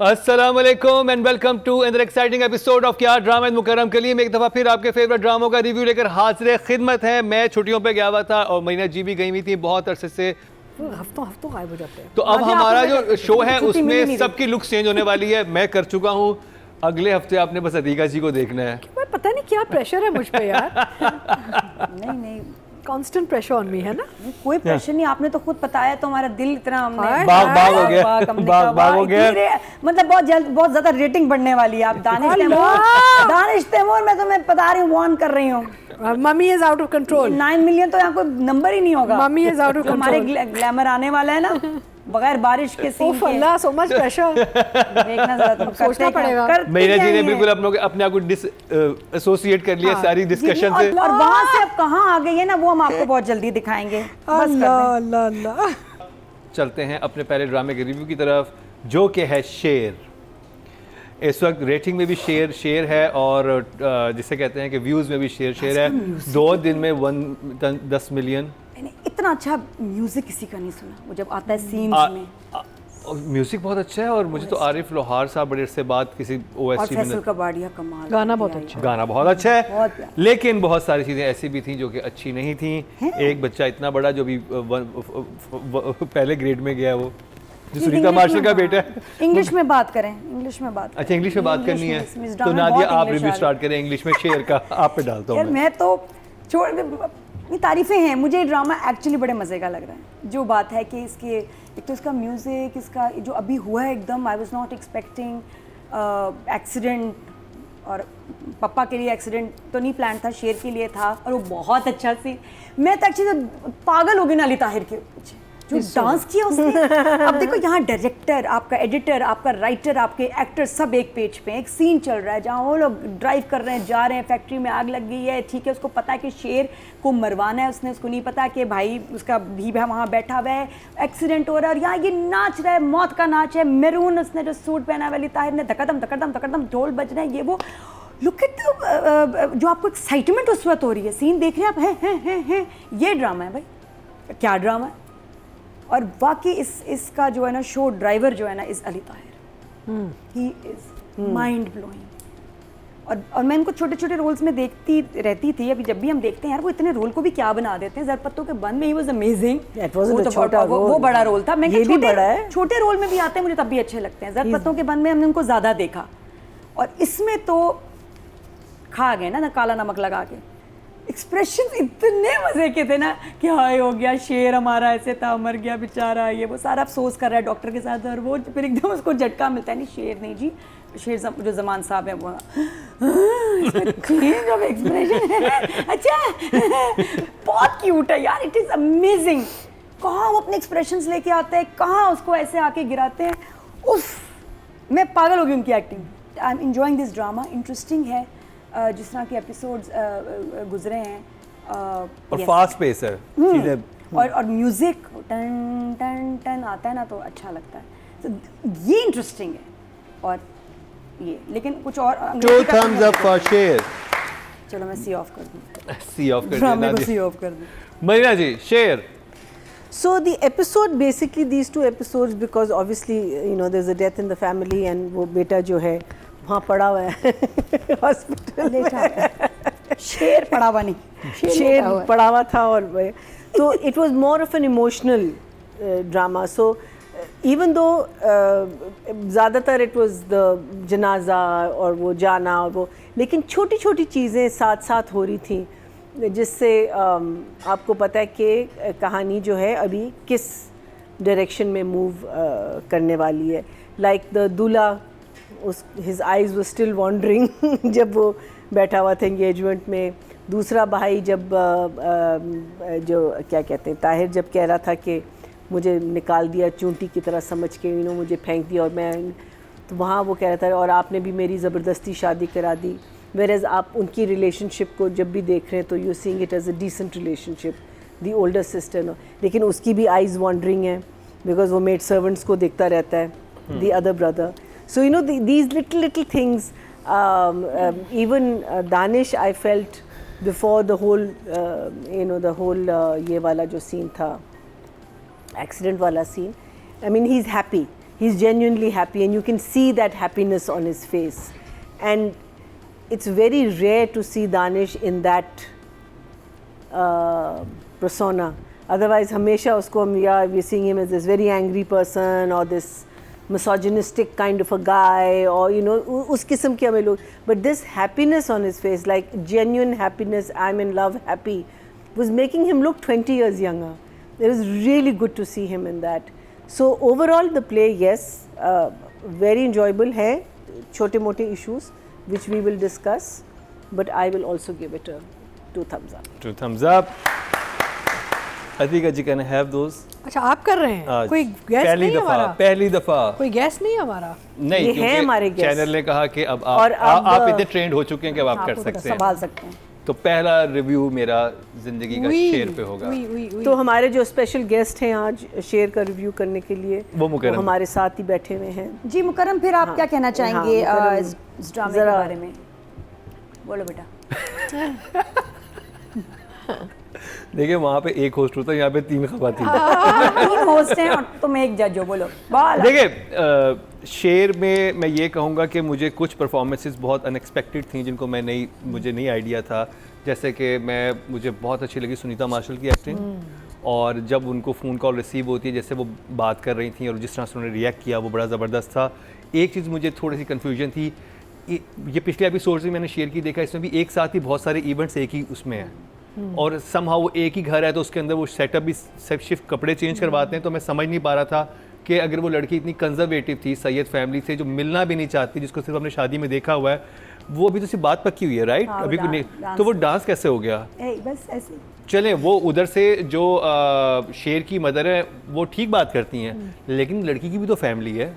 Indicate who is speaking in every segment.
Speaker 1: अस्सलाम वालेकुम and welcome to another exciting episode of क्या ड्रामा इन मुकर्रम के लिए। मैं एक दफ़ा फिर आपके फेवरेट ड्रामों का रिव्यू लेकर हाजिर खिदमत है। मैं छुट्टियों पे गया हुआ था और मरीना जी भी गई हुई थी बहुत अरसे से,
Speaker 2: हफ्तों गायब हो जाते हैं।
Speaker 1: तो अब हमारा जो शो है उसमें सबकी लुक चेंज होने वाली है। मैं कर चुका हूँ, अगले हफ्ते आपने बस अतीका जी को देखना है।
Speaker 2: पता नहीं क्या प्रेशर है मुझ पे यार।
Speaker 3: नहीं
Speaker 2: कांस्टेंट प्रेशर ऑन मी है ना।
Speaker 3: कोई प्रेशर नहीं, आपने तो खुद बताया तो हमारा दिल इतना हमने
Speaker 1: बाग हो गया, बाग हो गया।
Speaker 3: मतलब बहुत ज्यादा रेटिंग बढ़ने वाली है। आप दानिश तैमूर मैं तुम्हें बता रही हूँ, वार्न कर रही हूँ।
Speaker 2: Mummy is out of control.
Speaker 3: 9 million तो यहाँ कोई नंबर ही नहीं होगा।
Speaker 2: Mummy is out of control.
Speaker 3: हमारे ग्लैमर आने वाला है ना बगैर बारिश के सीन के।
Speaker 2: अल्लाह सो मच प्रेशर।
Speaker 3: देखना जरा, तुम
Speaker 2: सोचना पड़ेगा।
Speaker 1: मरीना जी ने बिल्कुल अपने आप को एसोसिएट कर लिया सारी डिस्कशन से।
Speaker 3: और वहाँ से अब कहाँ आ गई है ना, वो हम आपको बहुत जल्दी दिखाएंगे।
Speaker 2: अल्लाह अल्लाह अल्लाह।
Speaker 1: चलते हैं अपने पहले ड्रामे के रिव्यू की तरफ, जो कि है शेर। इस वक्त रेटिंग में भी शेर है और जिसे कहते हैं कि व्यूज़ में भी शेर है। 2 दिन में 10 मिलियन।
Speaker 3: इतना अच्छा म्यूजिक किसी का नहीं सुना वो जब आता है सीन्स में।
Speaker 1: म्यूजिक बहुत अच्छा है और मुझे तो आरिफ लोहार साहब बड़े अरसे बाद किसी ओएससी में
Speaker 3: कमाल
Speaker 2: गाना बहुत अच्छा है।
Speaker 1: गाना बहुत अच्छा है, लेकिन बहुत सारी चीज़ें ऐसी भी थी जो कि अच्छी नहीं थी। एक बच्चा इतना बड़ा जो भी पहले ग्रेड में गया, वो जो सुनीता मार्शल का बेटा है।
Speaker 3: इंग्लिश में बात करें, इंग्लिश में बात।
Speaker 1: अच्छा, इंग्लिश में बात करनी है तो नादिया आप रिव्यू स्टार्ट करें इंग्लिश में। शेर का आप पे डालता हूँ
Speaker 3: मैं तो छोड़, ये तारीफ़ें हैं। मुझे ये ड्रामा एक्चुअली बड़े मज़े का लग रहा है। जो बात है कि इसके एक तो इसका म्यूज़िक, इसका जो अभी हुआ है एकदम, I was not expecting accident. और पप्पा के लिए एक्सीडेंट तो नहीं प्लान था, शेर के लिए था और वो बहुत अच्छा सी। मैं तो एक्चुअली पागल हो गई नाली ताहिर के पीछे जो डांस किया उसने। अब देखो यहाँ डायरेक्टर, आपका एडिटर, आपका राइटर, आपके एक्टर सब एक पेज पे। एक सीन चल रहा है जहाँ वो लोग ड्राइव कर रहे हैं, जा रहे हैं, फैक्ट्री में आग लग गई है, ठीक है। उसको पता है कि शेर को मरवाना है उसने, उसको नहीं पता कि भाई उसका भी वहाँ बैठा हुआ है, एक्सीडेंट हो रहा है और यहाँ ये नाच रहा है, मौत का नाच है। मेरून उसने जो सूट पहना वाली ताहिर ने, धकड़म धकड़म धकड़म ढोल बज रहे हैं, ये वो। लुक एट जो आपको एक्साइटमेंट उस वक्त हो रही है, सीन देख रहे हैं आप, हैं। ये ड्रामा है भाई, क्या ड्रामा है। और वाकई इसका जो है ना शो ड्राइवर जो है ना is Ali Tahir. He is mind blowing. और मैं इनको छोटे छोटे रोल्स में देखती रहती थी। अभी जब भी हम देखते हैं यार, वो इतने रोल को भी क्या बना देते हैं। ज़रपत्तों के बंद में ही वाज अमेजिंग। वो बड़ा रोल था। मैं छोटे रोल में भी आते हैं, मुझे तब भी अच्छे लगते हैं। ज़रपत्तों के बंद में हमने उनको ज़्यादा देखा और इसमें तो खा गए ना काला नमक लगा के। एक्सप्रेशन इतने मजे के थे ना कि हाय हो गया, शेर हमारा ऐसे था, मर गया बेचारा, ये वो सारा अफसोस कर रहा है डॉक्टर के साथ। और वो फिर एकदम उसको झटका मिलता है, नहीं शेर नहीं जी, शेर जो जमान साहब है वो एक्सप्रेशन है। अच्छा बहुत क्यूट है यार, इट इज़ अमेजिंग। कहाँ वो अपने एक्सप्रेशंस लेके आते हैं, कहाँ उसको ऐसे आके गिराते हैं। उफ, मैं पागल हो गई उनकी acting. I am enjoying this drama. Interesting है जिस तरह के एपिसोड्स गुजरे हैं
Speaker 1: और फास्ट पेस है चीज़ें।
Speaker 3: और म्यूज़िक टन टन टन आता है ना तो अच्छा लगता है। तो ये इंटरेस्टिंग है। और ये लेकिन कुछ और
Speaker 1: 2 thumbs up for शेर।
Speaker 3: चलो मैं सी ऑफ कर दूँ,
Speaker 1: सी ऑफ कर
Speaker 3: ड्रामे को सी ऑफ कर दूँ।
Speaker 1: मरीना जी, शेर।
Speaker 4: So the episode basically, these 2 episodes, because obviously you know there's a death in the family and वो बेटा जो है वहाँ पड़ा हुआ है हॉस्पिटल।
Speaker 3: शेर पड़ा हुआ नहीं,
Speaker 4: शेर पड़ा हुआ था। और तो it was more of an emotional drama. So even though ज़्यादातर इट वाज द जनाजा और वो जाना और वो, लेकिन छोटी छोटी चीज़ें साथ साथ हो रही थी जिससे आपको पता है कि कहानी जो है अभी किस डायरेक्शन में मूव करने वाली है। लाइक द दूल्हा, his eyes were still wandering जब वो बैठा हुआ था एंगेजमेंट में। दूसरा भाई जब जो क्या कहते हैं, ताहिर जब कह रहा था कि मुझे निकाल दिया चूंटी की तरह समझ के, मुझे फेंक दिया और मैं, तो वहाँ वो कह रहा था और आपने भी मेरी ज़बरदस्ती शादी करा दी। वेरेज़ आप उनकी रिलेशनशिप को जब भी देख रहे हैं तो you seeing it as a decent relationship, the older sister. लेकिन उसकी भी आइज़ वॉन्डरिंग है बिकॉज वो मेड सर्वेंट्स को देखता रहता है, the other brother. So you know these little things. Even Danish, I felt before the whole ये वाला जो scene था, accident वाला scene. I mean he's happy. he's genuinely happy, and you can see that happiness on his face. And it's very rare to see Danish in that persona. Otherwise, hamesha usko hum, yeah, we're seeing him as this very angry person or this misogynistic kind of a guy, or you know, us kisam ke hame log. But this happiness on his face, like genuine happiness, I'm in love, happy, was making him look 20 years younger. It was really good to see him in that. So overall, the play, yes, very enjoyable hai. Chote mote issues which we will discuss, but I will also give it a 2 thumbs up.
Speaker 1: 2 thumbs up. Atika ji, can I have those?
Speaker 2: अच्छा आप कर रहे हैं? कोई gas
Speaker 1: पहली
Speaker 2: नहीं है
Speaker 1: दफा,
Speaker 2: हमारा?
Speaker 1: पहली दफा
Speaker 2: कोई गैस नहीं है हमारा?
Speaker 1: नहीं,
Speaker 4: ये हैं हमारे
Speaker 1: क्योंकि
Speaker 4: guest।
Speaker 1: चैनल ने कहा कि अब
Speaker 4: और
Speaker 1: आप
Speaker 4: अब-
Speaker 1: इतने ट्रेंड हो चुके हैं कि अब आप कर
Speaker 3: आपको
Speaker 1: सकते हैं।
Speaker 3: संभाल सकते हैं।
Speaker 1: तो पहला रिव्यू मेरा जिंदगी का शेर पे होगा।
Speaker 2: वी
Speaker 4: तो हमारे जो स्पेशल गेस्ट हैं आज शेयर का रिव्यू करने के लिए,
Speaker 1: वो मुकर्रम।
Speaker 4: हमारे साथ ही बैठे हुए हैं।
Speaker 3: जी मुकर्रम, फिर आप क्या कहना चाहेंगे
Speaker 4: हाँ, मुकर्रम,
Speaker 3: इस ड्रामे के
Speaker 4: ज़रा-
Speaker 3: बारे में? बोलो बेटा।
Speaker 1: देखिए वहाँ पे एक होस्ट होता है, यहाँ पे 3 खवातीन।
Speaker 3: 3 होस्ट हैं और तुम एक जज हो। बोलो बोलो।
Speaker 1: देखिए शेर में मैं ये कहूँगा कि मुझे कुछ परफॉर्मेंसेस बहुत अनएक्सपेक्टेड थी जिनको मुझे नहीं आइडिया था। जैसे कि मुझे बहुत अच्छी लगी सुनीता मार्शल की एक्टिंग, और जब उनको फ़ोन कॉल रिसीव होती है, जैसे वो बात कर रही थी और जिस तरह से उन्होंने रिएक्ट किया, वो बड़ा ज़बरदस्त था। एक चीज़ मुझे थोड़ी सी कन्फ्यूजन थी, ये पिछले एपिसोड में मैंने शेयर की देखा, इसमें भी एक साथ ही बहुत सारे इवेंट्स एक ही उसमें हैं, और समहाउ वो एक ही घर है, तो उसके अंदर वो सेटअप भी शिफ्ट कपड़े चेंज करवाते हैं। तो मैं समझ नहीं पा रहा था कि अगर वो लड़की इतनी कंजर्वेटिव थी, सैयद फैमिली से, जो मिलना भी नहीं चाहती, जिसको सिर्फ हमने शादी में देखा हुआ है, वो अभी तो सिर्फ बात पक्की हुई है, राइट?
Speaker 3: हाँ,
Speaker 1: अभी
Speaker 3: वो
Speaker 1: नहीं,
Speaker 3: डांस
Speaker 1: तो वो डांस कैसे हो गया?
Speaker 3: बस ऐसे।
Speaker 1: चलें, वो उधर से जो शेर की मदर है वो ठीक बात करती हैं, लेकिन लड़की की भी तो फैमिली है,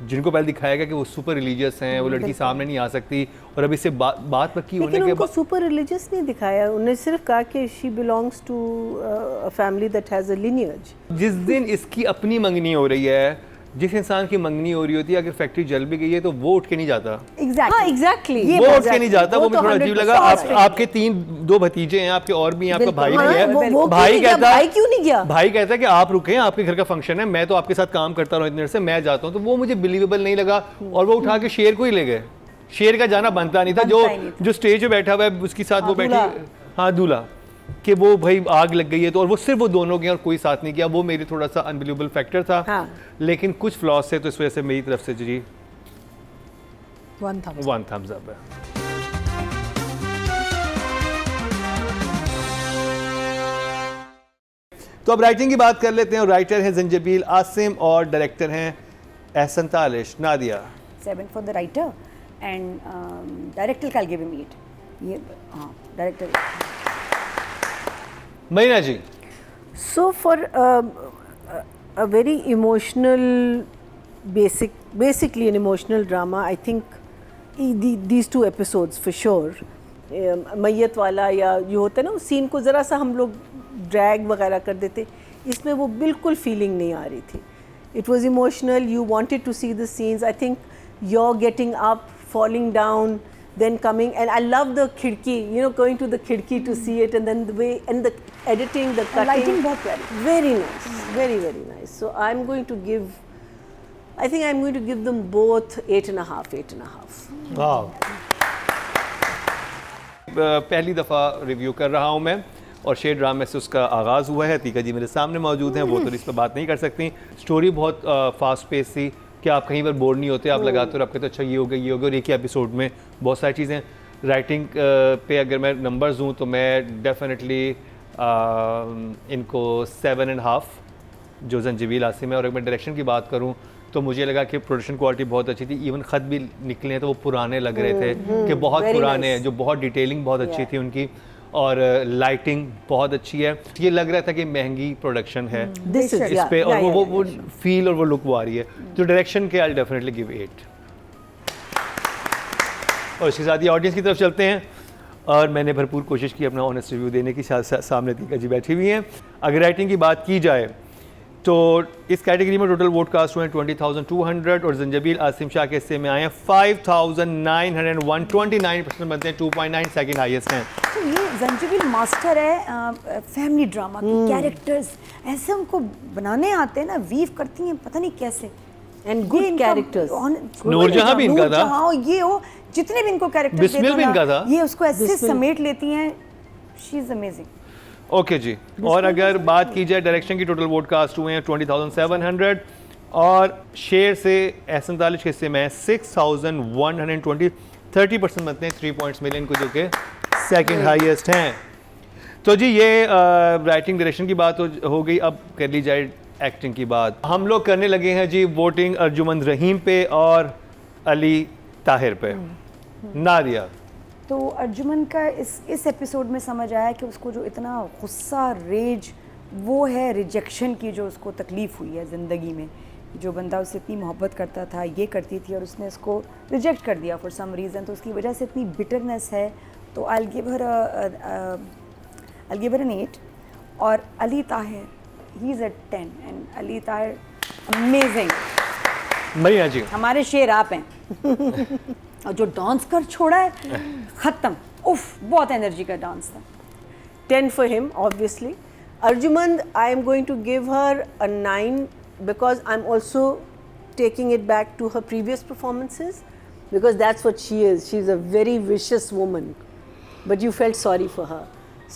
Speaker 1: जिनको पहले दिखाया गया कि वो सुपर रिलीजियस हैं, वो लड़की सामने नहीं आ सकती, और अभी से बात पक्की होने
Speaker 4: लेकिन
Speaker 1: के
Speaker 4: उनको
Speaker 1: बाद
Speaker 4: सुपर रिलीजियस नहीं दिखाया, उन्हें सिर्फ कहा कि she belongs to a family that has a lineage.
Speaker 1: जिस दिन इसकी अपनी मंगनी हो रही है, जिस इंसान की मंगनी हो रही होती है, अगर फैक्ट्री जल भी गई है तो वो उठ के नहीं जाता,
Speaker 4: हाँ एग्जैक्टली,
Speaker 1: वो उठ के नहीं जाता। वो मुझे थोड़ा अजीब लगा।
Speaker 4: 100%
Speaker 1: आपके 2 भतीजे हैं, आपके और भी हैं, आपका भाई
Speaker 4: हाँ,
Speaker 1: भी है।
Speaker 4: वो
Speaker 1: भाई कहता
Speaker 4: भाई क्यों नहीं गया?
Speaker 1: भाई कहता है कि आप रुके, आपके घर का फंक्शन है, मैं तो आपके साथ काम करता रहा इतने देर से, मैं जाता हूँ। तो वो मुझे बिलीवेबल नहीं लगा, और वो उठा के शेर को ही ले गए। शेर का जाना बनता नहीं था। जो स्टेज पे बैठा हुआ है उसके साथ वो बैठी, हाँ दूल्हा, कि वो भाई आग लग गई है तो, और वो सिर्फ वो दोनों गए और कोई साथ नहीं किया। वो मेरी थोड़ा सा अनबिलीवेबल फैक्टर था।
Speaker 4: हाँ।
Speaker 1: लेकिन कुछ फ्लॉस है, तो इस वजह से मेरी तरफ से जी
Speaker 2: 1 thumbs।
Speaker 1: 1 thumbs up है। तो अब राइटिंग की बात कर लेते हैं, और राइटर हैं जंजबील आसिम और डायरेक्टर हैं Ehsan Talish. Nadia.
Speaker 3: 7 for the writer and director I'll give him 8. ये हाँ director.
Speaker 1: Marina ji.
Speaker 4: So for a very emotional, basically an emotional drama, I think these 2 episodes for sure, मैयत वाला या जो होता है ना, उस सीन को ज़रा सा हम लोग ड्रैग वगैरह कर देते, इसमें वो बिल्कुल फीलिंग नहीं आ रही थी। It was emotional, you wanted to see the scenes. I think you're getting up, falling down, then coming, and I love the khidki, you know, going to the khidki to see it, and then the way, and the editing, the cutting,
Speaker 3: lighting बहुत प्यारी।
Speaker 4: very nice, very very nice. So I'm going to give, I think I'm going to give them both 8.5, 8.5.
Speaker 1: वाह। पहली दफ़ा review कर रहा हूँ मैं, और शेर ड्रामे से उसका आगाज़ हुआ है। तीका जी मेरे सामने मौजूद हैं, वो तो इस पर बात नहीं कर सकती। स्टोरी बहुत फास्ट पेस थी कि आप कहीं पर बोर नहीं होते, आप लगाते हो और आप कहते हो अच्छा ये हो गया, ये हो गया, और एक ही एपिसोड में बहुत सारी चीज़ें। राइटिंग पे अगर मैं नंबर्स दूँ तो मैं डेफिनेटली इनको 7.5 जो जंजीबील आसिम है। और अगर मैं डायरेक्शन की बात करूँ तो मुझे लगा कि प्रोडक्शन क्वालिटी बहुत अच्छी थी। इवन ख़त भी निकले हैं तो वो पुराने लग रहे थे, कि बहुत पुराने हैं, जो बहुत डिटेलिंग बहुत अच्छी थी उनकी, और लाइटिंग बहुत अच्छी है। ये लग रहा था कि महंगी प्रोडक्शन है
Speaker 4: This is,
Speaker 1: इस पे, और वो फील और वो लुक वो आ रही है। तो डायरेक्शन के आई डेफिनेटली गिव 8। और इसके साथ ही ऑडियंस की तरफ चलते हैं, और मैंने भरपूर कोशिश की अपना ऑनेस्ट रिव्यू देने की। सामने तीका जी बैठी हुई हैं। अगर राइटिंग की बात की जाए तो इस कैटेगरी में टोटल वोट कास्ट हुए हैं 20,200, और जंजबील आसिम शाह के हिस्से में आए हैं 5,901, 29% बनते हैं, 2.9 सेकंड हाईएस्ट हैं।
Speaker 3: तो ये जंजीबील मास्टर है फैमिली ड्रामा की। कैरेक्टर्स ऐसे उनको बनाने आते हैं ना, वीव करती हैं, पता नहीं कैसे।
Speaker 4: And good characters.
Speaker 1: नूरजहां भी इनका था।
Speaker 3: नूरजहां, ये हो जितने भी इनको कैरेक्टर्स
Speaker 1: बिस्मिल भी इनका था।
Speaker 3: ये उसको ऐसे समेट लेती हैं, शी इज अमेजिंग।
Speaker 1: ओके जी, और अगर बात की जाए डायरेक्शन की, टोटल वोट कास्ट हुए हैं 20,700 और शेर से 47 के हिस्से में 6,120, 30% बनते हैं, 3 पॉइंट्स मिले इनको, जो कि सेकंड हाईएस्ट हैं। तो जी ये राइटिंग डायरेक्शन की बात हो गई, अब कर ली जाए एक्टिंग की बात। हम लोग करने लगे हैं जी वोटिंग अर्जुमंद रहीम पे और अली ताहिर पे। नादिया,
Speaker 3: तो अर्जुमन का इस एपिसोड में समझ आया कि उसको जो इतना गुस्सा, रेज, वो है रिजेक्शन की, जो उसको तकलीफ़ हुई है ज़िंदगी में। जो बंदा उससे इतनी मोहब्बत करता था, ये करती थी, और उसने उसको रिजेक्ट कर दिया फॉर सम रीज़न, तो उसकी वजह से इतनी बिटरनेस है। तो आई गिव हर एन 8। और Ali Tahir, he is a 10, and Ali Tahir amazing.
Speaker 1: Maria ji,
Speaker 3: हमारे शेर आप हैं। और जो डांस कर छोड़ा है, ख़त्म, उफ, बहुत एनर्जी का डांस था।
Speaker 4: 10 for him, obviously. Arjumand, I am going to give her a 9 because I'm also taking it back to her previous performances, because that's what she is. She's a very vicious woman, but you felt sorry for her.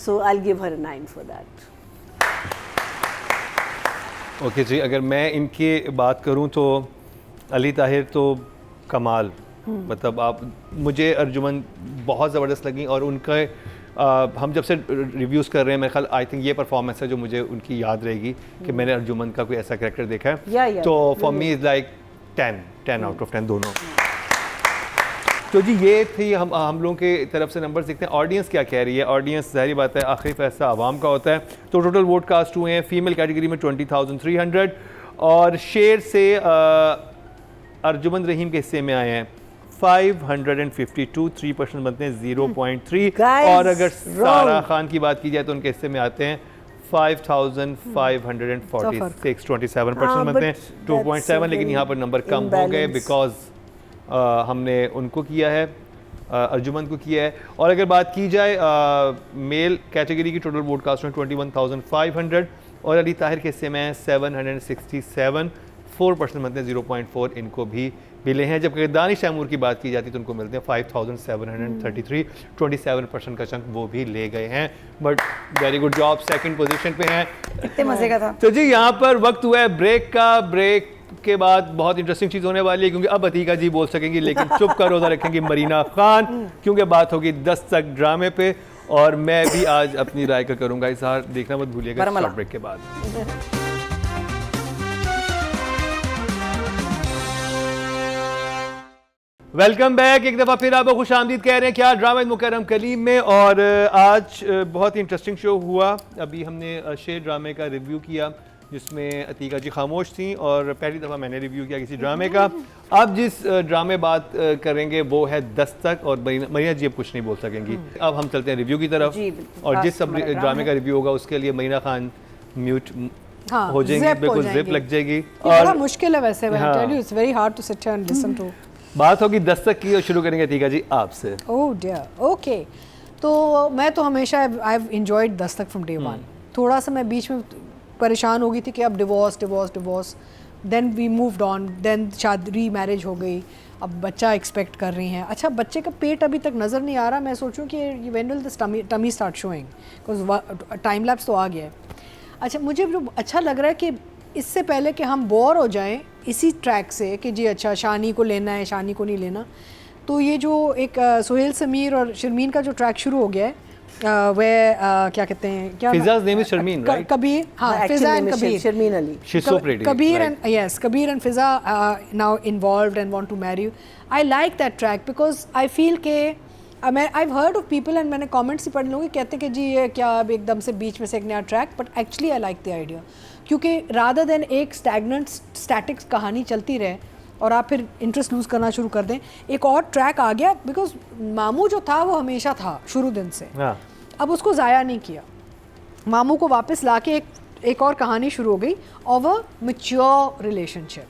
Speaker 4: So I'll give her a 9 for that.
Speaker 1: Okay जी, अगर मैं इनकी बात करूं तो अली ताहिर तो कमाल, मतलब आप, मुझे अर्जुमन बहुत ज़बरदस्त लगी, और उनका हम जब से रिव्यूज़ कर रहे हैं, मेरे ख्याल आई थिंक ये परफॉर्मेंस है जो मुझे उनकी याद रहेगी कि मैंने अर्जुमन का कोई ऐसा कैरेक्टर देखा है। तो for me is like 10 out of 10 दोनों। तो जी ये थी हम लोगों के तरफ से नंबर देखते हैं ऑडियंस क्या कह रही है। ऑडियंस ज़ाहिर बात है आखिरी फैसला आवाम का होता है। तो टोटल वोट कास्ट हुए हैं फीमेल कैटेगरी में 20,300 और शेर से अर्जुमंद रहीम के हिस्से में आए हैं 552, 3% बनते हैं 0.3। और अगर सारा खान की बात की जाए तो उनके हिस्से में आते हैं 5,546, 27% बनते हैं 2.7। लेकिन यहाँ पर नंबर कम हो गए बिकॉज हमने उनको किया है, अर्जुमंद को किया है। और अगर बात की जाए मेल कैटेगरी की टोटल वोट कास्ट में 21,500 और अली ताहिर के हिस्से में 767, 4% बनते हैं 0.4 इनको भी मिले हैं। जबकि दानिश तैमूर की बात की जाती तो उनको मिलते हैं 5,733, 27% का चंक वो भी ले गए हैं। But very good job, second position पे हैं।
Speaker 3: कितने मजे का था।
Speaker 1: तो जी यहाँ पर वक्त हुआ है ब्रेक का। ब्रेक के बाद बहुत इंटरेस्टिंग चीज़ होने वाली है क्योंकि अब अतीका जी बोल सकेंगी, लेकिन चुप कर रोज़ा रखेंगी मरीना खान, क्योंकि बात होगी दस्तक ड्रामे पे। और मैं भी आज अपनी राय का करूँगा इज़हार, देखना मत भूलिएगा शॉर्ट ब्रेक के बाद। वेलकम बैक, एक दफ़ा फिर आपको खुश आमदीद कह रहे हैं क्या ड्रामा मुकर्रम कलीम में। और आज बहुत ही इंटरेस्टिंग शो हुआ। अभी हमने शेर ड्रामे का रिव्यू किया जिसमें अतीका जी खामोश थी और पहली दफ़ा मैंने रिव्यू किया किसी ड्रामे का। अब जिस ड्रामे बात करेंगे वो है दस्तक, और मरीना जी अब कुछ नहीं बोल सकेंगी। अब हम चलते हैं रिव्यू की तरफ, और जिस सब ड्रामे का रिव्यू होगा उसके लिए मरीना खान म्यूट हो जाएंगी, बिल्कुल जिप लग जाएगी।
Speaker 2: बड़ा मुश्किल है वैसे, I tell you it's very hard to sit here and listen to।
Speaker 1: बात होगी दस्तक की और शुरू करेंगे अतीका जी आपसे।
Speaker 2: Oh dear, okay. तो मैं तो हमेशा I have enjoyed Dastak from day one. थोड़ा सा मैं बीच में परेशान हो गई थी कि अब divorce, then we moved on, then शादी री-मैरिज हो गई, अब बच्चा एक्सपेक्ट कर रही हैं। अच्छा, बच्चे का पेट अभी तक नज़र नहीं आ रहा। मैं सोचूं कि when will this tummy start showing, because time lapse तो आ गया है। अच्छा, मुझे जो अच्छा लग रहा है कि इससे पहले कि हम बोर हो जाएं इसी ट्रैक से कि जी अच्छा शानी को लेना है, शानी को नहीं लेना, तो ये जो एक सोहेल समीर और शर्मीन का जो ट्रैक शुरू हो गया है, वह क्या कहते हैं, क्या
Speaker 1: फिजा's name is Sharmeen, right?
Speaker 2: Kabir, हाँ, Fiza and Kabir,
Speaker 4: Sharmeen Ali.
Speaker 1: She's so pretty.
Speaker 2: Kabir
Speaker 1: right?
Speaker 2: and yes, Kabir and Fiza now involved and want to marry you. I like that track because I feel के I've heard of people and मैंने comments ही पढ़ लूँगी कहते हैं कि जी ये क्या अब एकदम से बीच में से एक नया track, but actually I like the idea क्योंकि rather than एक static कहानी चलती रहे और आप फिर इंटरेस्ट लूज़ करना शुरू कर दें, एक और ट्रैक आ गया। बिकॉज मामू जो था वो हमेशा था शुरू दिन से, अब उसको ज़ाया नहीं किया। मामू को वापस ला के एक और कहानी शुरू हो गई of a mature relationship.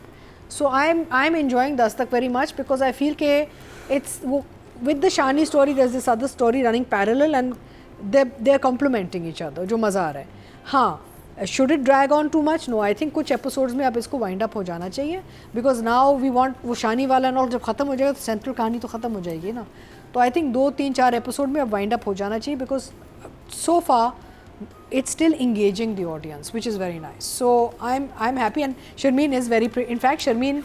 Speaker 2: So I am enjoying Dastak very much because I feel के इट्स वो with the Shani story there is this other story running parallel and they are complementing each other, जो मज़ा आ रहा है। हाँ, should it drag on too much? No, I think कुछ episodes में अब इसको वाइंड अप हो जाना चाहिए, बिकॉज नाउ वी वांट वो शानी वाला नॉल जब ख़त्म हो जाएगा तो सेंट्रल कहानी तो ख़त्म हो जाएगी ना। तो आई थिंक 2, 3, 4 एपिसोड में अब वाइंड अप हो जाना चाहिए, because so far it's still engaging the audience, which is very nice. So I'm happy, and Sharmeen is very in fact Sharmeen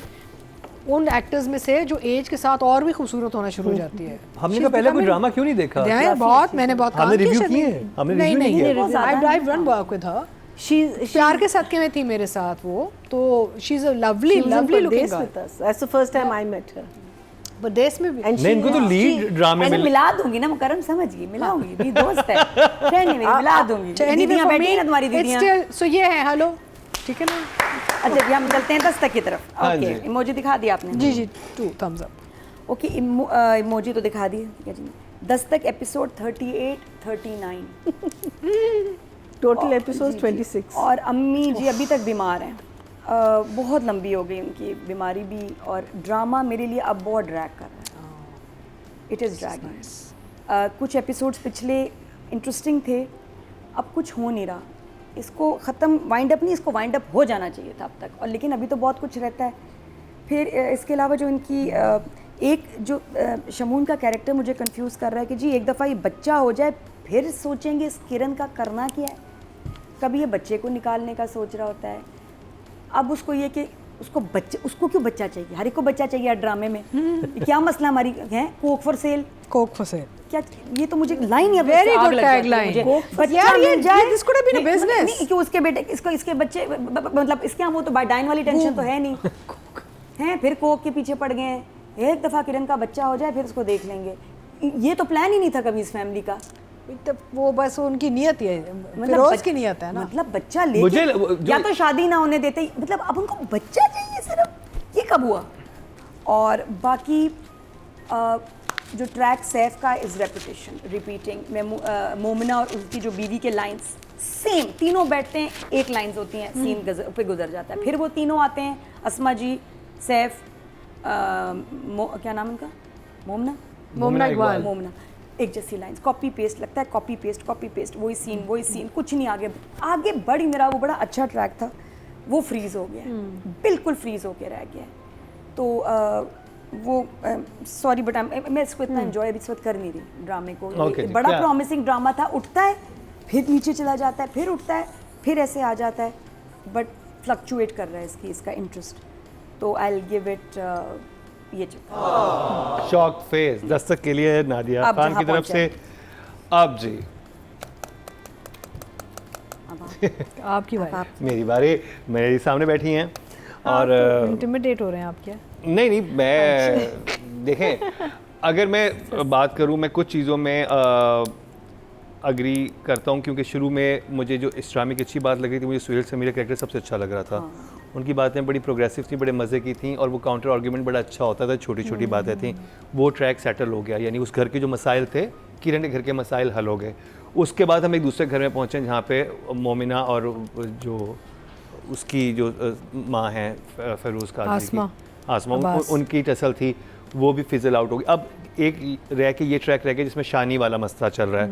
Speaker 2: उन एक्टर्स में से जो एज के साथ और भी खूबसूरत होना शुरू हो जाती है।
Speaker 1: हमने तो पहले कोई ड्रामा क्यों नहीं देखा?
Speaker 2: मैंने बहुत काम
Speaker 1: हमने
Speaker 2: किया
Speaker 1: रिव्यू किए, हमने रिव्यू नहीं किया।
Speaker 2: I've done work with her. प्यार के साथ के में थी मेरे साथ वो, तो she is a lovely looking girl.
Speaker 4: That's the first time I met her.
Speaker 2: परदेश में भी
Speaker 1: नहीं, इनको तो लीड ड्रामे में
Speaker 3: मिला दूंगी ना मुकरम, समझ गई, मिलाऊंगी, मेरी दोस्त है, फ्रेंड है मेरी, मिला दूंगी। दीदियां बैठी हैं ना तुम्हारी दीदियां।
Speaker 2: सो ये है हेलो, ठीक है ना।
Speaker 3: अच्छा, हम चलते हैं दस्तक की तरफ। ओके, इमोजी दिखा दिया आपने?
Speaker 2: जी 2 thumbs up।
Speaker 3: ओके, इमोजी तो दिखा दिए, ठीक है जी। Dastak episode 38, 39
Speaker 4: Total episodes 26.
Speaker 3: और अम्मी जी अभी तक बीमार हैं, बहुत लंबी हो गई उनकी बीमारी भी, और ड्रामा मेरे लिए अब बहुत ड्रैग कर रहा है। It is dragging. कुछ एपिसोड्स पिछले इंटरेस्टिंग थे, अब कुछ हो नहीं रहा। इसको ख़त्म, वाइंड अप नहीं, इसको वाइंड अप हो जाना चाहिए था अब तक, और लेकिन अभी तो बहुत कुछ रहता है। फिर इसके अलावा जो इनकी एक जो शमून का कैरेक्टर मुझे कंफ्यूज कर रहा है कि जी एक दफ़ा ये बच्चा हो जाए फिर सोचेंगे इस किरण का करना क्या है। कभी ये बच्चे को निकालने का सोच रहा होता है, अब उसको ये कि उसको क्यों बच्चा चाहिए? हर एक को बच्चा चाहिए यार ड्रामे में। क्या मसला हमारी है? कोक फॉर सेल क्या? ये तो मुझे लाइन ही
Speaker 2: वेरी गुड टैगलाइन यार, ये this could have been a business.
Speaker 3: कि उसके बेटे इसके बच्चे मतलब इसके हम वो तो बाइडाइन वाली टेंशन तो है नहीं हैं, फिर कोक के पीछे पड़ गए हैं। एक दफ़ा किरण का बच्चा हो जाए फिर उसको देख लेंगे। ये तो प्लान ही नहीं था कभी इस फैमिली का।
Speaker 2: तो वो बस उनकी नियत है, फिरोज की नियत है ना।
Speaker 3: मतलब बच्चा लेके या तो शादी ना होने देते, मतलब अब उनको बच्चा चाहिए सिर्फ, ये कब हुआ? और बाकी जो ट्रैक सैफ का इज़ रेपुटेशन रिपीटिंग। मैं मोमिना और उसकी जो बीवी के लाइंस सेम, तीनों बैठते हैं, एक लाइंस होती हैं, सीन पे गुजर जाता है, फिर वो तीनों आते हैं, अस्मा जी, सैफ, क्या नाम उनका, मोमिना इकबाल, मोमिना, एक जैसी लाइंस, कॉपी पेस्ट, लगता है कॉपी पेस्ट, वही सीन, कुछ नहीं आगे बढ़ ही मेरा। वो बड़ा अच्छा ट्रैक था, वो फ्रीज हो गया, बिल्कुल फ्रीज होके रह गया। तो वो सॉरी बट मैं इसको इतना एंजॉय अभी इस वक्त कर नहीं रही ड्रामे को। बड़ा प्रॉमिसिंग ड्रामा था, उठता है फिर नीचे चला जाता है, फिर उठता है फिर ऐसे आ जाता है, बट फ्लक्चुएट कर रहा है इसका इंटरेस्ट। तो आई विल गिव इट ये
Speaker 1: शॉक फेस दस्तक के लिए नादिया खान की तरफ से। आप जी
Speaker 2: आपकी बारी,
Speaker 1: मेरी बारी, मेरे सामने बैठी हैं और
Speaker 2: इंटिमिडेट हो रहे हैं आप क्या?
Speaker 1: नहीं मैं देखें, अगर मैं बात करूं, मैं कुछ चीज़ों में अग्री करता हूं, क्योंकि शुरू में मुझे जो इस ड्रामे की अच्छी बात लग रही थी, मुझे सुहेल समीर का कैरेक्टर सबसे अच्छा लग रहा था। उनकी बातें बड़ी प्रोग्रेसिव थी, बड़े मज़े की थी, और वो काउंटर आर्ग्यूमेंट बड़ा अच्छा होता था, छोटी छोटी बातें थी। वो ट्रैक सेटल हो गया, यानी उस घर के जो मसाइल थे, किरण के घर के मसाइल हल हो गए। उसके बाद हम एक दूसरे घर में पहुँचे जहाँ पे मोमिना और जो उसकी जो माँ हैं फ़िरोज़ कादरी, आसमा उनकी टसल थी, वो भी फिजल आउट हो गई। अब एक रह के ये ट्रैक रह गया जिसमें शानी वाला मसला चल रहा है,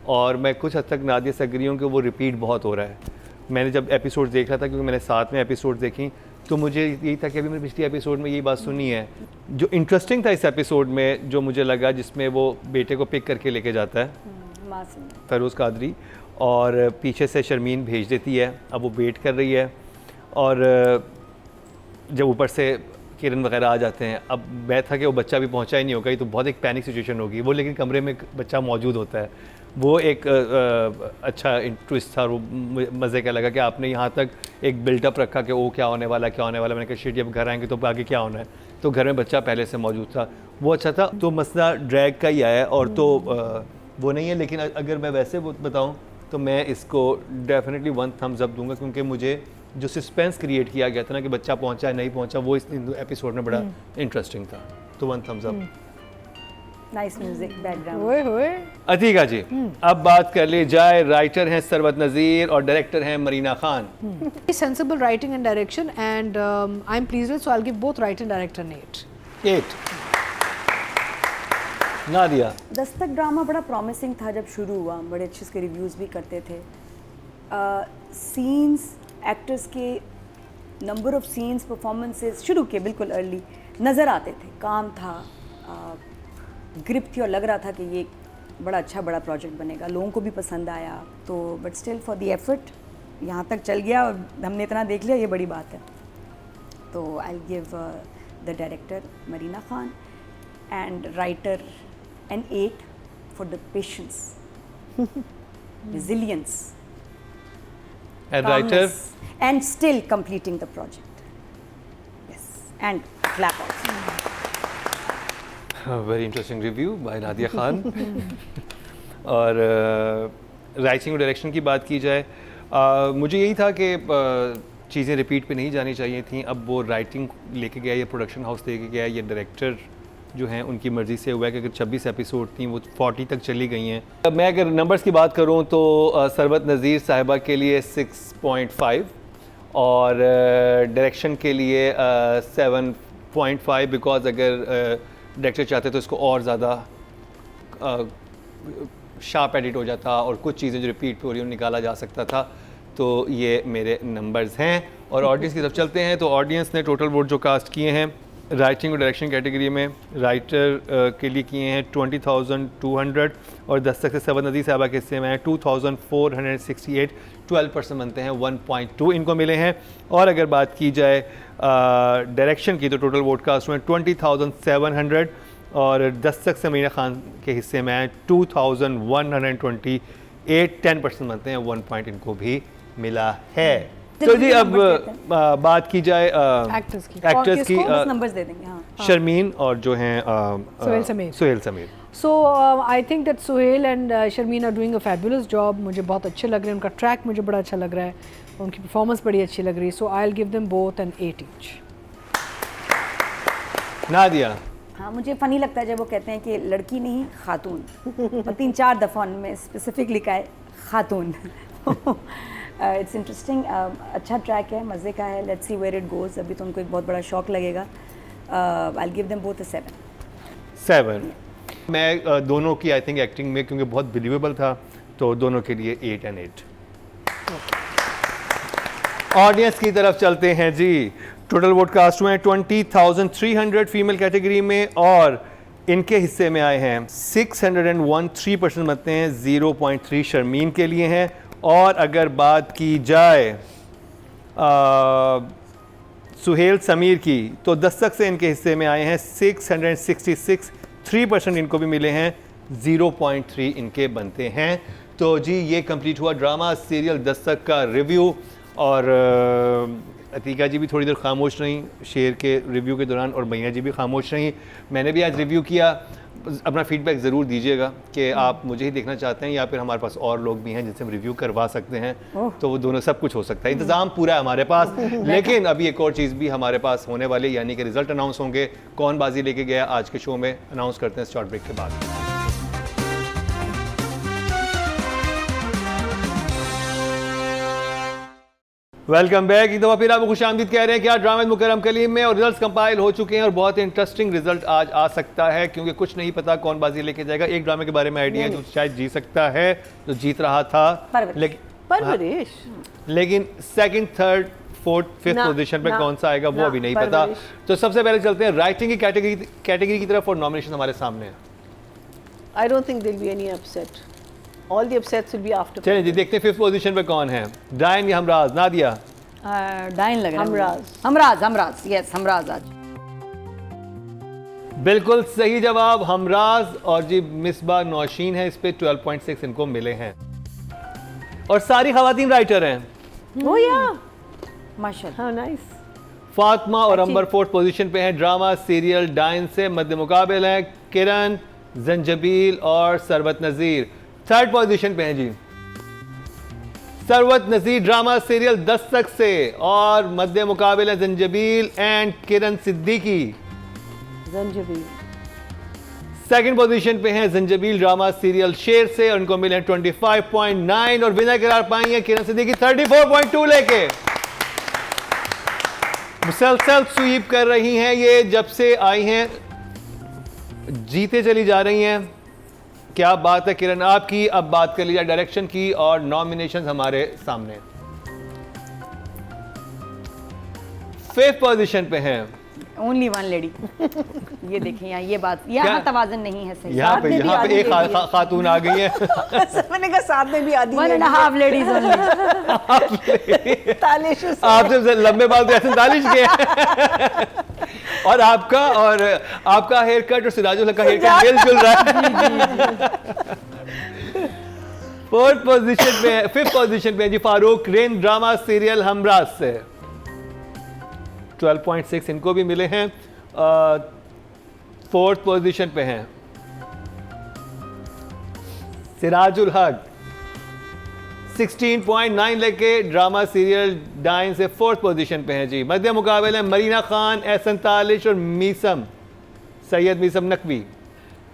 Speaker 1: और मैं कुछ हद तक नादिया से एग्री हूँ कि वो रिपीट बहुत हो रहा है। मैंने जब एपिसोड देख रहा था, क्योंकि मैंने साथ में एपिसोड देखी, तो मुझे यही था कि अभी मैंने पिछली एपिसोड में यही बात सुनी है। जो इंटरेस्टिंग था इस एपिसोड में, जो मुझे लगा, जिसमें वो बेटे को पिक करके लेके जाता है फ़िरोज़ कादरी, और पीछे से शर्मीन भेज देती है। अब वो वेट कर रही है, और जब ऊपर से किरण वगैरह आ जाते हैं, अब मैं था कि वो बच्चा भी पहुंचा ही नहीं होगा, ये तो बहुत एक पैनिक सिचुएशन होगी। वो लेकिन कमरे में बच्चा मौजूद होता है, वो एक अच्छा ट्विस्ट था। वो मज़े का लगा कि आपने यहाँ तक एक बिल्टअप रखा कि वो क्या होने वाला। मैंने कहा शिट, जब घर आएंगे तो आगे क्या होना है, तो घर में बच्चा पहले से मौजूद था, वो अच्छा था। तो मसला ड्रैग का ही आया, और तो वो नहीं है। लेकिन अगर मैं वैसे बताऊँ तो मैं इसको डेफिनेटली 1 thumbs up दूंगा, क्योंकि मुझे जो सस्पेंस क्रिएट किया गया था ना कि बच्चा पहुंचा है नहीं पहुंचा, वो इस एपिसोड में बड़ा इंटरेस्टिंग था। तो 1 thumbs up।
Speaker 3: Nice music background.
Speaker 2: होए
Speaker 1: अतीका जी, अब बात कर ली जाए। राइटर हैं सरवत नज़ीर और डायरेक्टर हैं Marina Khan.
Speaker 2: Sensible writing and direction, and I am pleased, so I will give both writer and director an 8।
Speaker 1: Nadia,
Speaker 3: Dastak drama बड़ा प्रॉमिसिंग था जब शुरू हुआ, बड़े अच्छे इसके रिव्यूज़ भी करते थे। सीन्स, एक्टर्स के नंबर ऑफ सीन्स, परफॉर्मेंसेस शुरू के बिल्कुल अर्ली नज़र आते थे, काम था, ग्रिप थी और लग रहा था कि ये बड़ा अच्छा बड़ा प्रोजेक्ट बनेगा, लोगों को भी पसंद आया। तो but still for the effort यहाँ तक चल गया और हमने इतना देख लिया, ये बड़ी बात है। तो I give the director Marina Khan and writer an 8 for the patience, resilience,
Speaker 1: and writer
Speaker 3: and still completing the project. Yes, and clap also.
Speaker 1: Very interesting review by Nadia Khan. और राइटिंग और डायरेक्शन की बात की जाए, मुझे यही था कि चीज़ें रिपीट पे नहीं जानी चाहिए थी। अब वो राइटिंग लेके गया, ये प्रोडक्शन हाउस लेके गया, ये डायरेक्टर जो हैं उनकी मर्ज़ी से हुआ है कि अगर 26 एपिसोड थी वो 40 तक चली गई हैं। मैं अगर नंबर्स की बात करूं तो सरवत नज़ीर साहिबा के लिए 6.5 और डायरेक्शन के लिए 7.5, बिकॉज अगर डायरेक्टर चाहते तो इसको और ज़्यादा शार्प एडिट हो जाता और कुछ चीज़ें जो रिपीट पे हो रही हैं निकाला जा सकता था। तो ये मेरे नंबर्स हैं। और ऑडियंस की तरफ चलते हैं तो ऑडियंस ने टोटल वोट जो कास्ट किए हैं राइटिंग और डायरेक्शन कैटेगरी में, राइटर के लिए किए हैं 20,200 और दस्तक से सरवत नज़ीर साहिबा के हिस्से में है 2,468, 12% बनते हैं, 1.2 इनको मिले हैं। और अगर बात की जाए डायरेक्शन की तो टोटल वोट कास्ट में 20,700 और दस्तक से मरीना खान के हिस्से में है 2,128, 10% बनते हैं, 1 पॉइंट इनको भी मिला है। तो जी अब बात की जाए
Speaker 2: एक्टर्स की।
Speaker 3: नंबर्स दे देंगे। हाँ,
Speaker 1: शर्मीन और जो हैं
Speaker 2: Suhail Sameer. So I think that Suhail and Sharmeen are doing a fabulous job. मुझे बहुत अच्छे लग रहे हैं, उनका ट्रैक मुझे बड़ा अच्छा लग रहा है, उनकी परफॉर्मेंस बड़ी अच्छी लग रही है। So I'll give them both an 8 each.
Speaker 1: Nadia.
Speaker 3: हाँ, मुझे फ़नी लगता है जब वो कहते हैं कि लड़की नहीं खातून, और 3-4 दफ़ा उनमें स्पेसिफिक लिखा है खातून। इट्स इंटरेस्टिंग, अच्छा ट्रैक है, मज़े का है। Let's see where it goes. अभी तो उनको एक बहुत बड़ा शौक लगेगा। I give them both a 7।
Speaker 1: मैं दोनों की आई थिंक एक्टिंग में क्योंकि बहुत बिलीवेबल था तो दोनों के लिए 8 and 8। ऑडियंस की तरफ चलते हैं जी। टोटल वोट कास्ट हुए हैं 20,300 फीमेल कैटेगरी में और इनके हिस्से में आए हैं 601, 3% बनते हैं, 0.3 शर्मीन के लिए हैं। और अगर बात की जाए सुहेल समीर की तो दस्तक से इनके हिस्से में आए हैं 666, 3% इनको भी मिले हैं, 0.3 इनके बनते हैं। तो जी ये कंप्लीट हुआ ड्रामा सीरियल दस्तक का रिव्यू। और अतीका जी भी थोड़ी देर खामोश रहीं शेर के रिव्यू के दौरान और मैया जी भी खामोश रहीं। मैंने भी आज रिव्यू किया। अपना फीडबैक ज़रूर दीजिएगा कि आप मुझे ही देखना चाहते हैं या फिर हमारे पास और लोग भी हैं जिनसे हम रिव्यू करवा सकते हैं। तो वो दोनों सब कुछ हो सकता है, इंतज़ाम पूरा है हमारे पास। लेकिन अभी एक और चीज़ भी हमारे पास होने वाली, यानी कि रिजल्ट अनाउंस होंगे। कौन बाजी लेके गया आज के शो में अनाउंस करते हैं शॉर्ट ब्रेक के बाद। Welcome back. एक दफ़ा फिर आपको खुशामदीद कह रहे हैं कि आज ड्रामा मुकर्रम कलीम में और रिजल्ट्स कंपाइल हो चुके हैं और बहुत इंटरेस्टिंग रिजल्ट आज आ सकता है क्योंकि कुछ नहीं पता कौन बाजी लेके जाएगा। एक ड्रामे के बारे में आइडिया जो शायद जीत सकता है, जो जीत रहा था, लेकिन second, third, fourth, fifth position पे कौन सा आएगा वो अभी नहीं पता। तो सबसे पहले चलते हैं राइटिंग की कैटेगरी की तरफ और नॉमिनेशन हमारे सामने है।
Speaker 4: I don't think there'll be any upset. All the upsets will be after.
Speaker 1: चलिए जी देखते हैं फिफ्थ पोजीशन पे कौन है, डायन या हमराज। नादिया।
Speaker 3: डायन लग रहा है। हमराज, यस हमराज आज।
Speaker 1: बिल्कुल सही जवाब हमराज। और जी मिसबा नौशीन है, इस पे 12.6 इनको मिले हैं और सारी खवातीन राइटर हैं।
Speaker 4: Oh yeah.
Speaker 3: माशाल्लाह।
Speaker 4: How nice.
Speaker 1: फातिमा और अंबर फोर्थ पोजीशन पे हैं ड्रामा सीरियल डायन से। मध्य मुकाबले हैं किरण, जंजबील और सरवत नज़ीर। थर्ड पोजीशन पे हैं जी सरवत नज़ीर ड्रामा सीरियल दस्तक से और मध्य मुकाबले Zanjabil and Kiran Siddiqui.
Speaker 4: Zanjabil.
Speaker 1: Second position पे हैं जंजबील ड्रामा सीरियल शेर से और उनको मिले हैं 25.9 और विनर करार पाई हैं किरण सिद्दीकी 34.2 लेके। मुसलसल स्वीप कर रही हैं ये, जब से आई हैं जीते चली जा रही हैं। क्या बात है किरण आपकी। अब बात कर लीजिए डायरेक्शन की और नॉमिनेशंस हमारे सामने। 5th पोजीशन पे हैं।
Speaker 3: Only one lady. ये देखें यहाँ, ये बात यहाँ तवाज़ुन नहीं है सही।
Speaker 1: यहाँ पे एक खातून आ गई है।
Speaker 4: मैंने कहा साथ में भी आधी
Speaker 3: 1.5 लेडीज ओनली।
Speaker 4: तालिश
Speaker 1: आपसे लंबे बाल तो ऐसे तालिश के हैं। और आपका हेयर कट और सिराजुल हक का हेयर कट मिल जुल रहा है। 4th पोजीशन पे, 5th पोजीशन पे जी Farooq rain drama serial Humraaz से 12.6 इनको भी मिले हैं। 4th पोजीशन पे हैं सिराजुल हक 16.9 लेके ड्रामा सीरियल डाइन से 4th पोजीशन पे हैं जी। मध्य मुकाबले मरीना खान, एहसन तालिश और मीसम सैयद मीसम नकवी।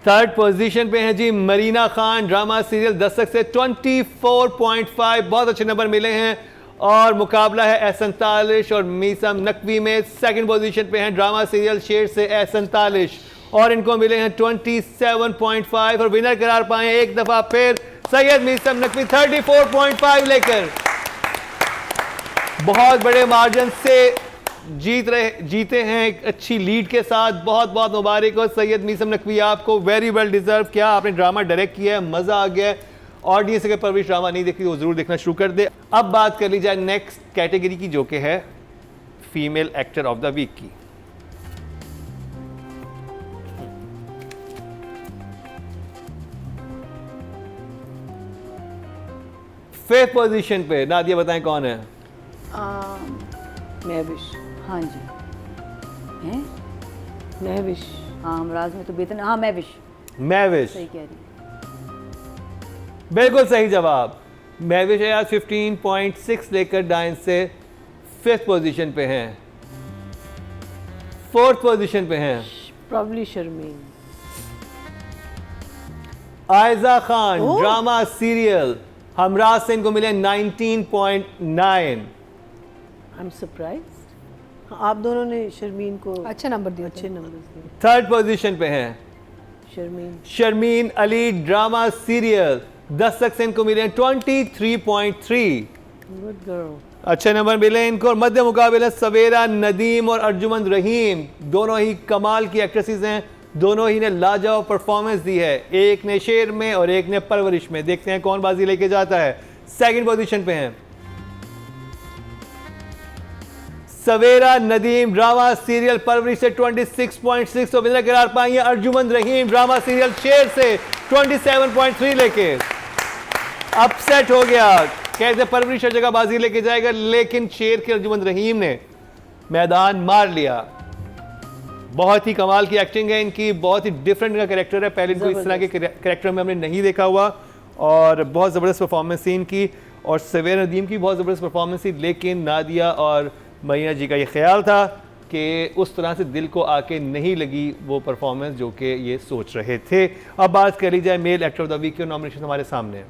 Speaker 1: 3rd पोजीशन पे हैं जी मरीना खान ड्रामा सीरियल दस्तक से 24.5 बहुत अच्छे नंबर मिले हैं। और मुकाबला है एहसन तालिश और मीसम नकवी में। 2nd पोजीशन पे हैं ड्रामा सीरियल शेर से एहसन तालिश और इनको मिले हैं 27.5 और विनर करार पाए एक दफा फिर सैयद मीसम नकवी 34.5 लेकर बहुत बड़े मार्जिन से जीते हैं एक अच्छी लीड के साथ। बहुत बहुत मुबारक हो सैयद मीसम नकवी, आपको वेरी वेल डिजर्व। क्या आपने ड्रामा डायरेक्ट किया है, मज़ा आ गया है। ऑडियंस अगर परवरिश ड्रामा नहीं देखती तो ज़रूर देखना शुरू कर दे। अब बात कर ली जाए नेक्स्ट कैटेगरी की जो कि है female actor of the week की। फिफ्थ पोजीशन पे नादिया बताएं कौन है?
Speaker 4: महविश।
Speaker 3: हाँ जी हैं
Speaker 4: महविश।
Speaker 3: हाँ हमराज में तो बेहतर। हाँ महविश।
Speaker 1: महविश
Speaker 3: सही कह रही है।
Speaker 1: बिल्कुल सही जवाब। महविश है आज 15.6 लेकर डाइन से 5th पोजीशन पे हैं। 4th पोजीशन पे हैं
Speaker 4: probably Sharmeen.
Speaker 1: Aiza Khan drama serial Humraaz से इनको मिले 19.9।
Speaker 4: I am surprised. आप दोनों ने शर्मीन को
Speaker 2: अच्छे नंबर दिए,
Speaker 4: अच्छे नंबर दिए।
Speaker 1: 3rd पोजीशन पे हैं
Speaker 4: शर्मीन।
Speaker 1: शर्मीन अली ड्रामा सीरियल दस्तक से इनको मिले 23.3।
Speaker 4: Good girl.
Speaker 1: अच्छे नंबर मिले इनको। और मध्य मुकाबले सवेरा नदीम और अर्जुमंद रहीम दोनों ही कमाल की एक्ट्रेसेस हैं। दोनों ही ने लाजवाब परफॉर्मेंस दी है, एक ने शेर में और एक ने परवरिश में। देखते हैं कौन बाजी लेके जाता है। 2nd पोजीशन पे हैं सवेरा नदीम ड्रामा सीरियल परवरिश से 26.6 तो विनर करार पाई है अर्जुमंद रहीम ड्रामा सीरियल शेर से 27.3 लेके। अपसेट हो गया, कैसे परवरिश हर जगह बाजी लेके जाएगा, लेकिन शेर के अर्जुमंद रहीम ने मैदान मार लिया। बहुत ही कमाल की एक्टिंग है इनकी, बहुत ही डिफरेंट का कैरेक्टर है। पहले इनको इस तरह के कैरेक्टर में हमने नहीं देखा हुआ और बहुत ज़बरदस्त परफॉर्मेंस थी इनकी। और सवेरा नदीम की बहुत ज़बरदस्त परफॉर्मेंस थी, लेकिन नादिया और मरीना जी का ये ख्याल था कि उस तरह से दिल को आके नहीं लगी वो परफॉर्मेंस जो कि ये सोच रहे थे। अब बात कर ली जाए male actor of the week की। नॉमिनेशन हमारे सामने है।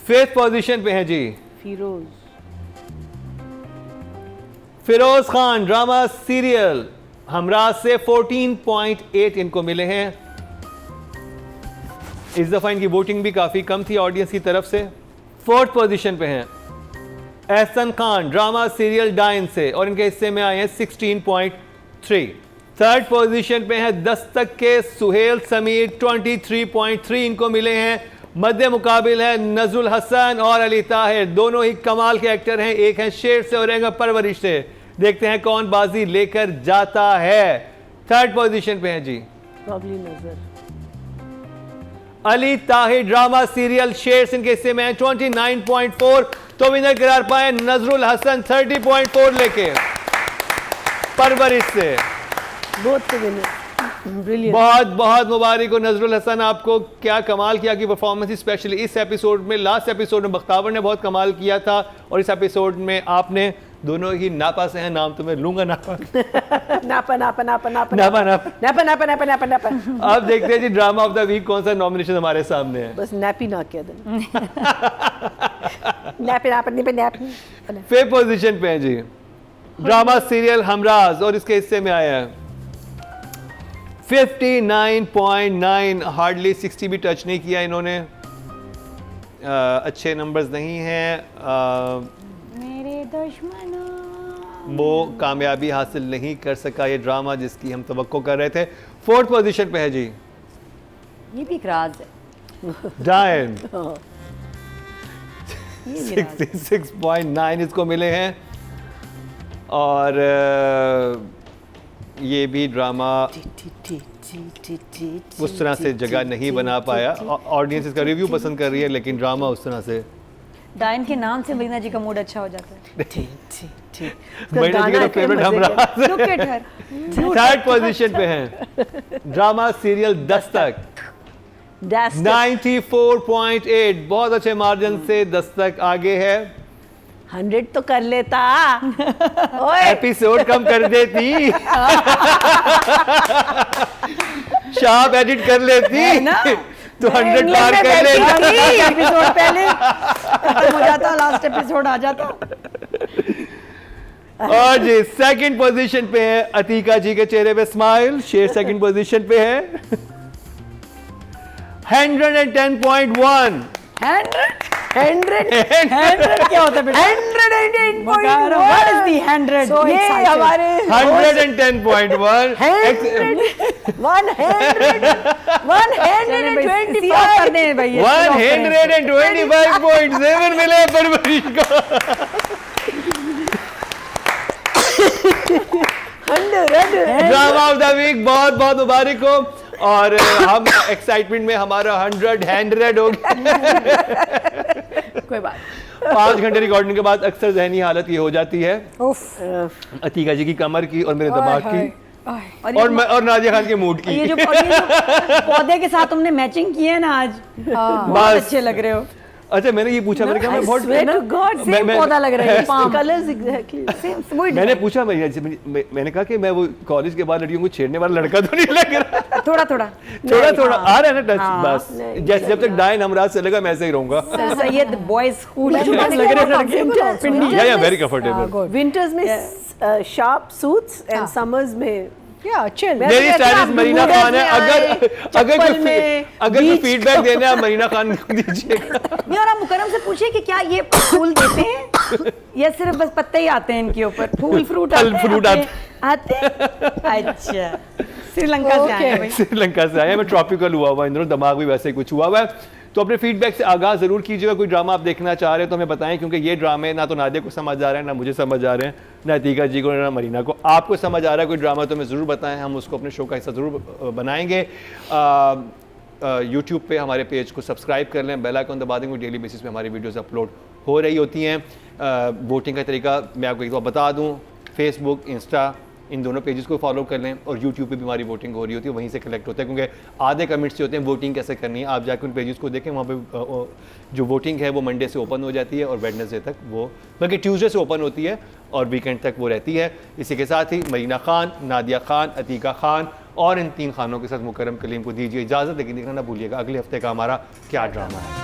Speaker 1: 5th पोजीशन पे है जी फिरोज खान ड्रामा सीरियल हमराज से 14.8 इनको मिले हैं। इस दफा इनकी वोटिंग भी काफी कम थी ऑडियंस की तरफ से। 4th पोजीशन पे हैं एहसन खान ड्रामा सीरियल डाइन से और इनके हिस्से में आए हैं 16.3। 3rd पोजीशन पे हैं दस्तक के सुहेल समीर 23.3 इनको मिले हैं। मध्य मुकाबिल है नजरुल हसन और अली ताहिर, दोनों ही कमाल के एक्टर हैं, एक हैं शेर से और एक हैं परवरिश से। देखते हैं कौन बाजी लेकर जाता है। 3rd पोजीशन पे हैं जी
Speaker 4: प्रॉब्ली नजर।
Speaker 1: अली ताहिर ड्रामा सीरियल शेर से इनके हिस्से में है 29.4 तो विनर करार पाए नजरुल हसन 30.4 लेके परवरिश से।
Speaker 4: बहुत विनर। Brilliant.
Speaker 1: बहुत बहुत मुबारक हो नजरुल हसन, आपको क्या कमाल किया कि परफॉर्मेंस, स्पेशली इस एपिसोड में। लास्ट एपिसोड में बख्तावर ने बहुत कमाल किया था और इस एपिसोड में आपने दोनों ही नापा से हैं, नाम तुम्हें लूंगा नापा
Speaker 4: नापा नापा नापा नापा
Speaker 1: नापा
Speaker 4: नापा नापा नापा नापा नापा।
Speaker 1: अब देखते हैं जी ड्रामा ऑफ द वीक कौन सा नॉमिनेशन हमारे सामने है।
Speaker 4: बस नैपी ना किया देना। नैपी नापा नैपी नैपी।
Speaker 1: 5th पोजीशन पे है जी ड्रामा सीरियल हमराज और इसके हिस्से में आया है 59.9, हार्डली 60 भी टच नहीं किया इन्होंने। अच्छे नंबर्स नहीं हैं।
Speaker 3: मेरे दुश्मनों।
Speaker 1: वो कामयाबी हासिल नहीं कर सका ये ड्रामा जिसकी हम तवक्को कर रहे थे। 4th पोजीशन पे है जी
Speaker 3: ये भी एक राज है,
Speaker 1: डायन।
Speaker 3: ये भी राज है।
Speaker 1: 66.9 इसको मिले हैं और ये भी ड्रामा उस तरह से जगह नहीं बना पाया। ऑडियंस इसका रिव्यू पसंद कर रही है लेकिन ड्रामा उस तरह से।
Speaker 3: डायन के नाम से मरीना जी का मूड अच्छा हो जाता है।
Speaker 1: मरीना जी का फेवरेट हम रहा।
Speaker 3: Look at her.
Speaker 1: 3rd position पे हैं ड्रामा सीरियल दस्तक 94.8, बहुत अच्छे मार्जिन से दस्तक आगे है।
Speaker 4: 100 तो कर लेता। ओए
Speaker 1: एपिसोड कम कर देती, शार्प एडिट कर लेती तो 100 पार कर लेती।
Speaker 3: एपिसोड पहले खत्म हो जाता, लास्ट एपिसोड आ जाता।
Speaker 1: और जी 2nd पोजीशन पे है अतीका जी के चेहरे पे स्माइल। शेर 2nd पोजीशन पे है 110.1।
Speaker 3: 100 क्या होता है बेटा? 108.1 What is the 100?
Speaker 2: So
Speaker 3: ये
Speaker 2: excited.
Speaker 3: हमारे
Speaker 1: 110.1
Speaker 3: 125 कर दें भाई,
Speaker 1: 125.7 मिले परवरिश को।
Speaker 3: 100
Speaker 1: ड्रामा ऑफ द वीक बहुत बहुत मुबारक हो। और हम एक्साइटमेंट में हमारा 100 हो गया।
Speaker 3: कोई बात
Speaker 1: 5 घंटे रिकॉर्डिंग के बाद अक्सर जहनी हालत ये हो जाती है
Speaker 2: उफ
Speaker 1: अतीका जी की कमर की और मेरे दिमाग की
Speaker 3: और
Speaker 1: और नादिया खान के मूड की।
Speaker 3: ये जो पौधे के साथ तुमने मैचिंग की है ना आज, बहुत
Speaker 1: बस।
Speaker 3: अच्छे लग रहे हो।
Speaker 1: अच्छा मैंने ये पूछा, मैंने कहा मैं बहुत
Speaker 3: गॉड
Speaker 1: मैं-
Speaker 3: सेम पौधा लग रहा है, palm।
Speaker 4: कलर्स एग्जैक्टली
Speaker 3: Same, वही
Speaker 1: मैंने
Speaker 3: design।
Speaker 1: पूछा मैंने कहा कि मैं वो कॉलेज के बाद लड़कियों को छेड़ने वाला लड़का तो नहीं लग रहा।
Speaker 3: थोड़ा थोड़ा
Speaker 1: थोड़ा थोड़ा आ रहा है ना टच।
Speaker 3: हाँ।
Speaker 1: बस जैसे जब तक डायन हमराज चलेगा मैं ऐसे ही रहूंगा।
Speaker 3: सैयद बॉयज स्कूल
Speaker 2: But
Speaker 3: लग
Speaker 2: that's
Speaker 3: रहे
Speaker 2: very
Speaker 3: लड़के
Speaker 2: comfortable also,
Speaker 1: या वेरी कंफर्टेबल।
Speaker 2: good.
Speaker 4: विंटर्स में शार्प सूट्स एंड समर्स में
Speaker 2: Yeah, chill.
Speaker 1: मेरी स्टाइलिस्ट मरीना खान है। अगर कोई फीडबैक देना है मरीना खान को दीजिएगा।
Speaker 3: नहीं, और आप मुकरम से पूछिए कि क्या ये फूल देते हैं या सिर्फ बस पत्ते ही आते हैं इनके ऊपर, फूल फ्रूट
Speaker 1: फल फ्रूट
Speaker 3: आते हैं? अच्छा, श्रीलंका से आए हैं भाई।
Speaker 1: श्रीलंका से आया, मैं ट्रॉपिकल हुआ हुआ इन दोनों, दिमाग भी वैसे ही कुछ हुआ हुआ है। तो अपने फीडबैक से आगाज़ ज़रूर कीजिएगा। कोई ड्रामा आप देखना चाह रहे हैं तो हमें बताएं, क्योंकि ये ड्रामे ना तो नादिया को समझ आ रहे हैं, ना मुझे समझ आ रहे हैं, ना अतीका जी को, ना मरीना को। आपको समझ आ रहा है कोई ड्रामा तो हमें ज़रूर बताएं, हम उसको अपने शो का हिस्सा ज़रूर बनाएंगे। यूट्यूब पे हमारे पेज को सब्सक्राइब कर लें, बेल आइकन दबा देंगे, डेली बेसिस पे हमारी वीडियोस अपलोड हो रही होती हैं। वोटिंग का तरीका मैं आपको एक बार बता दूँ, फेसबुक, इंस्टा, इन दोनों पेजेस को फॉलो कर लें। और यूट्यूब पे भी हमारी वोटिंग हो रही होती है, वहीं से कलेक्ट होता है, क्योंकि आधे कमेंट्स से होते हैं वोटिंग कैसे करनी है। आप जाकर उन पेजेस को देखें, वहाँ पे जो वोटिंग है वो मंडे से ओपन हो जाती है और वेडनेसडे तक वो, बल्कि ट्यूसडे से ओपन होती है और वीकेंड तक वो रहती है। इसी के साथ ही मरीना खान, नादिया खान, अतीका खान और इन 3 खानों के साथ मुकरम कलीम को दीजिए इजाज़त, लेकिन देखना ना भूलिएगा अगले हफ्ते का हमारा क्या ड्रामा है।